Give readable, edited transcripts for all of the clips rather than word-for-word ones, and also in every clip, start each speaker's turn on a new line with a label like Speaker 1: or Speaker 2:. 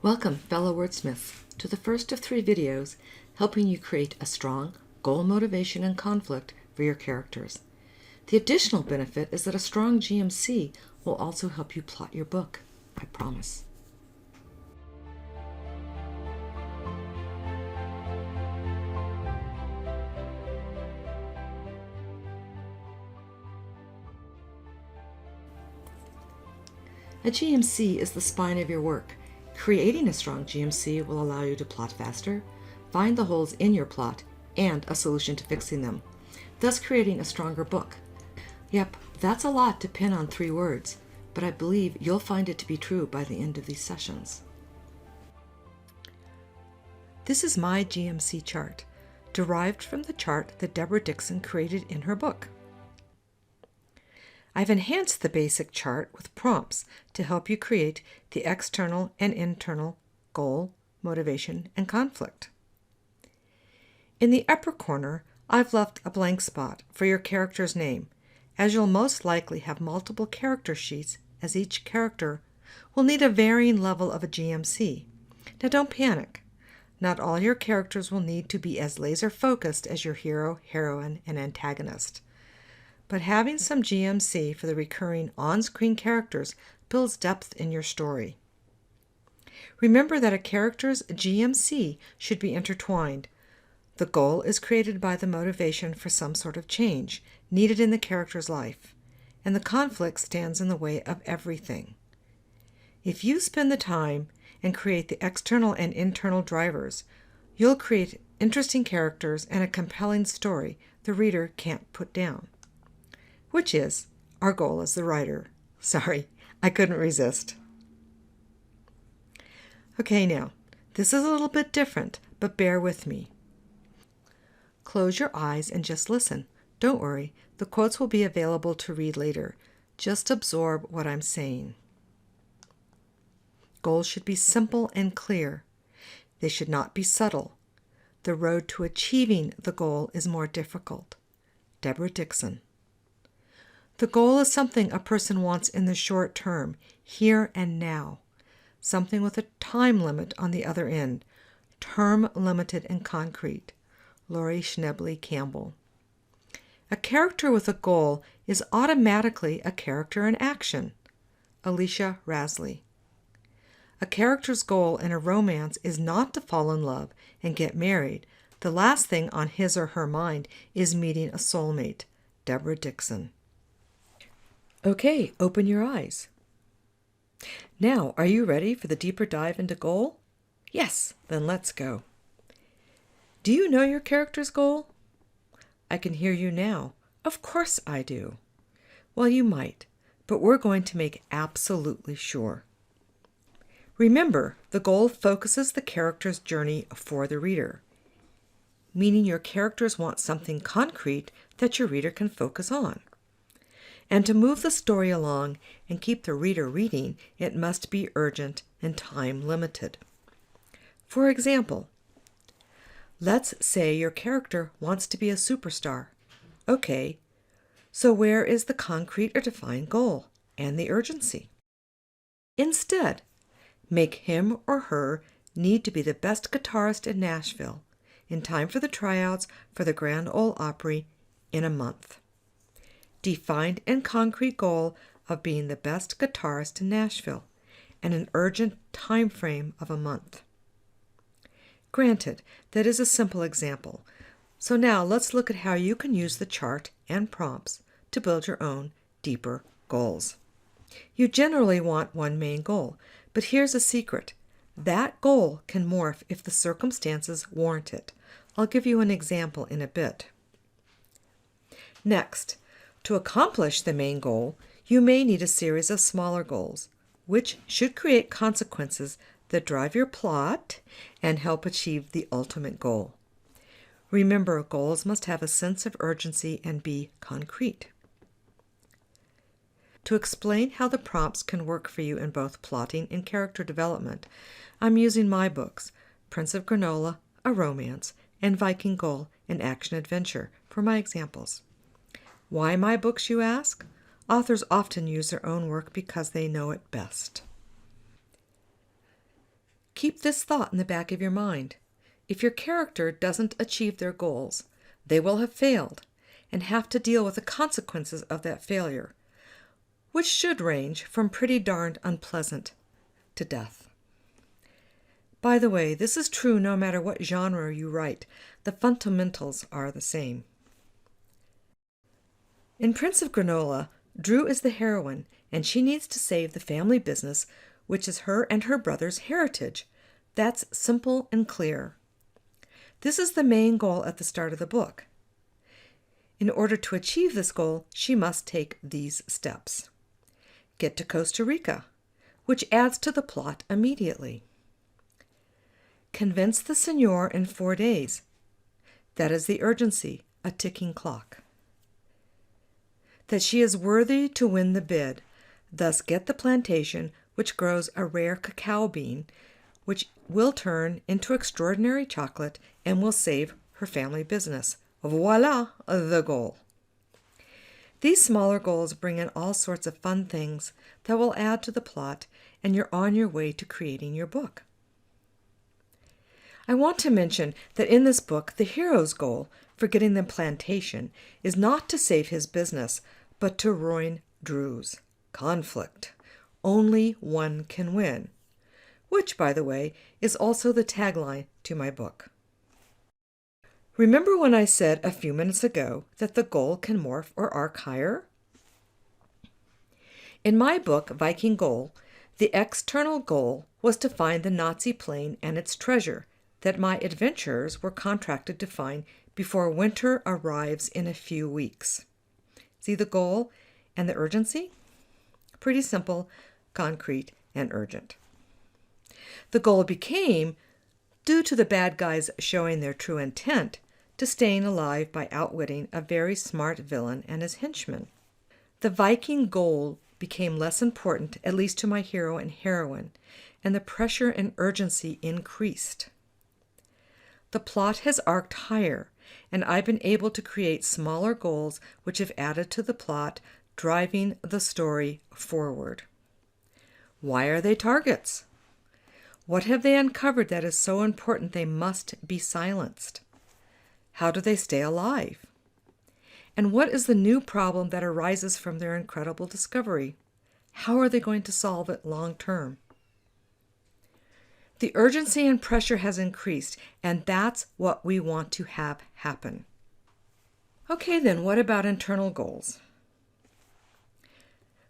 Speaker 1: Welcome, fellow wordsmiths, to the first of 3 videos helping you create a strong goal, motivation, and conflict for your characters. The additional benefit is that a strong GMC will also help you plot your book, I promise. A GMC is the spine of your work. Creating a strong GMC will allow you to plot faster, find the holes in your plot, and a solution to fixing them, thus creating a stronger book. Yep, that's a lot to pin on 3 words, but I believe you'll find it to be true by the end of these sessions. This is my GMC chart, derived from the chart that Deborah Dixon created in her book. I've enhanced the basic chart with prompts to help you create the external and internal goal, motivation, and conflict. In the upper corner, I've left a blank spot for your character's name, as you'll most likely have multiple character sheets, as each character will need a varying level of a GMC. Now don't panic. Not all your characters will need to be as laser-focused as your hero, heroine, and antagonist. But having some GMC for the recurring on-screen characters builds depth in your story. Remember that a character's GMC should be intertwined. The goal is created by the motivation for some sort of change needed in the character's life, and the conflict stands in the way of everything. If you spend the time and create the external and internal drivers, you'll create interesting characters and a compelling story the reader can't put down. Which is our goal as the writer. Sorry, I couldn't resist. Okay, now, this is a little bit different, but bear with me. Close your eyes and just listen. Don't worry, the quotes will be available to read later. Just absorb what I'm saying. Goals should be simple and clear. They should not be subtle. The road to achieving the goal is more difficult. Deborah Dixon. The goal is something a person wants in the short term, here and now. Something with a time limit on the other end. Term limited and concrete. Laurie Schnebley Campbell. A character with a goal is automatically a character in action. Alicia Rasley. A character's goal in a romance is not to fall in love and get married. The last thing on his or her mind is meeting a soulmate. Deborah Dixon. Okay, open your eyes. Now, are you ready for the deeper dive into goal? Yes, then let's go. Do you know your character's goal? I can hear you now. Of course I do. Well, you might, but we're going to make absolutely sure. Remember, the goal focuses the character's journey for the reader, meaning your characters want something concrete that your reader can focus on. And to move the story along and keep the reader reading, it must be urgent and time limited. For example, let's say your character wants to be a superstar. Okay, so where is the concrete or defined goal and the urgency? Instead, make him or her need to be the best guitarist in Nashville in time for the tryouts for the Grand Ole Opry in a month. Defined and concrete goal of being the best guitarist in Nashville, and an urgent time frame of a month. Granted, that is a simple example. So now let's look at how you can use the chart and prompts to build your own deeper goals. You generally want one main goal, but here's a secret. That goal can morph if the circumstances warrant it. I'll give you an example in a bit. Next, to accomplish the main goal, you may need a series of smaller goals, which should create consequences that drive your plot and help achieve the ultimate goal. Remember, goals must have a sense of urgency and be concrete. To explain how the prompts can work for you in both plotting and character development, I'm using my books, Prince of Granola, a romance, and Viking Goal, an action-adventure, for my examples. Why my books, you ask? Authors often use their own work because they know it best. Keep this thought in the back of your mind. If your character doesn't achieve their goals, they will have failed and have to deal with the consequences of that failure, which should range from pretty darned unpleasant to death. By the way, this is true no matter what genre you write. The fundamentals are the same. In Prince of Granola, Drew is the heroine, and she needs to save the family business, which is her and her brother's heritage. That's simple and clear. This is the main goal at the start of the book. In order to achieve this goal, she must take these steps. Get to Costa Rica, which adds to the plot immediately. Convince the Senor in 4 days. That is the urgency, a ticking clock. That she is worthy to win the bid, thus get the plantation which grows a rare cacao bean, which will turn into extraordinary chocolate and will save her family business. Voila, the goal. These smaller goals bring in all sorts of fun things that will add to the plot, and you're on your way to creating your book. I want to mention that in this book, the hero's goal for getting the plantation is not to save his business, but to ruin Drew's. Conflict. Only one can win. Which, by the way, is also the tagline to my book. Remember when I said a few minutes ago that the goal can morph or arc higher? In my book, Viking Goal, the external goal was to find the Nazi plane and its treasure that my adventurers were contracted to find before winter arrives in a few weeks. See the goal and the urgency? Pretty simple, concrete, and urgent. The goal became, due to the bad guys showing their true intent, to staying alive by outwitting a very smart villain and his henchmen. The Viking goal became less important, at least to my hero and heroine, and the pressure and urgency increased. The plot has arced higher, and I've been able to create smaller goals which have added to the plot, driving the story forward. Why are they targets? What have they uncovered that is so important they must be silenced? How do they stay alive? And what is the new problem that arises from their incredible discovery? How are they going to solve it long term? The urgency and pressure has increased, and that's what we want to have happen. Okay, then, what about internal goals?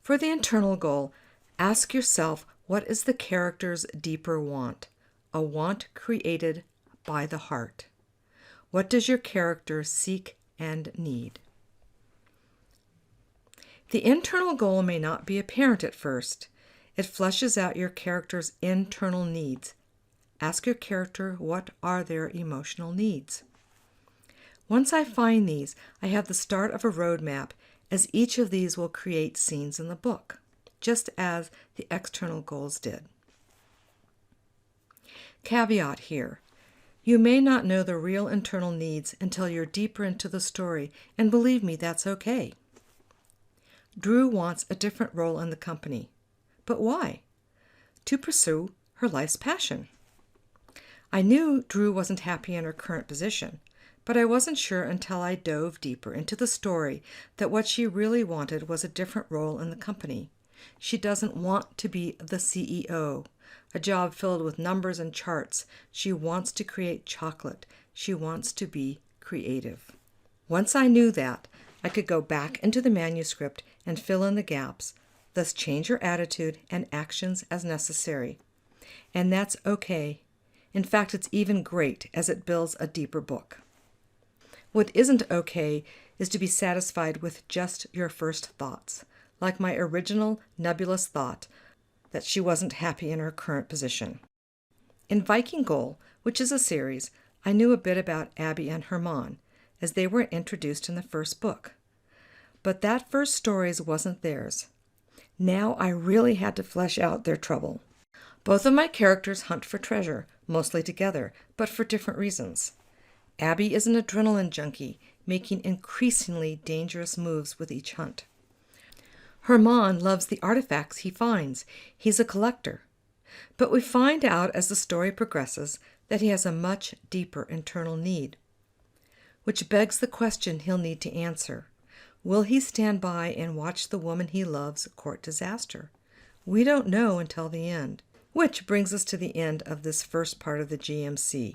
Speaker 1: For the internal goal, ask yourself, what is the character's deeper want? A want created by the heart. What does your character seek and need? The internal goal may not be apparent at first. It fleshes out your character's internal needs. Ask your character, what are their emotional needs? Once I find these, I have the start of a roadmap, as each of these will create scenes in the book, just as the external goals did. Caveat here. You may not know the real internal needs until you're deeper into the story, and believe me, that's okay. Drew wants a different role in the company. But why? To pursue her life's passion. I knew Drew wasn't happy in her current position, but I wasn't sure until I dove deeper into the story that what she really wanted was a different role in the company. She doesn't want to be the CEO, a job filled with numbers and charts. She wants to create chocolate. She wants to be creative. Once I knew that, I could go back into the manuscript and fill in the gaps, thus change her attitude and actions as necessary. And that's okay. In fact, it's even great as it builds a deeper book. What isn't okay is to be satisfied with just your first thoughts, like my original nebulous thought that she wasn't happy in her current position. In Viking Goal, which is a series, I knew a bit about Abby and Herman, as they were introduced in the first book. But that first stories wasn't theirs. Now I really had to flesh out their trouble. Both of my characters hunt for treasure, mostly together, but for different reasons. Abby is an adrenaline junkie, making increasingly dangerous moves with each hunt. Herman loves the artifacts he finds. He's a collector. But we find out as the story progresses that he has a much deeper internal need, which begs the question he'll need to answer. Will he stand by and watch the woman he loves court disaster? We don't know until the end, which brings us to the end of this first part of the GMC.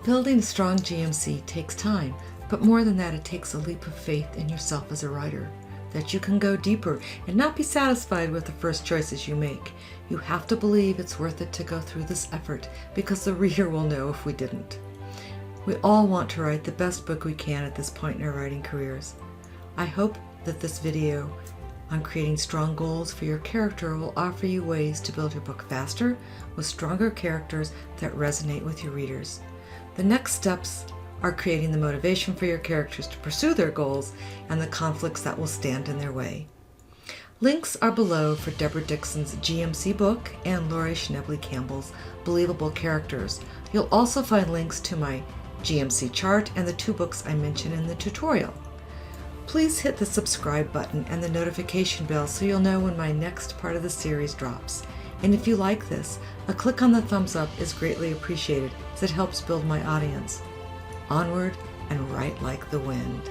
Speaker 1: Building a strong GMC takes time, but more than that, it takes a leap of faith in yourself as a writer, that you can go deeper and not be satisfied with the first choices you make. You have to believe it's worth it to go through this effort, because the reader will know if we didn't. We all want to write the best book we can at this point in our writing careers. I hope that this video on creating strong goals for your character will offer you ways to build your book faster with stronger characters that resonate with your readers. The next steps are creating the motivation for your characters to pursue their goals and the conflicts that will stand in their way. Links are below for Deborah Dixon's GMC book and Laurie Schnebley Campbell's Believable Characters. You'll also find links to my GMC chart and the 2 books I mentioned in the tutorial. Please hit the subscribe button and the notification bell so you'll know when my next part of the series drops. And if you like this, a click on the thumbs up is greatly appreciated as it helps build my audience. Onward and write like the wind.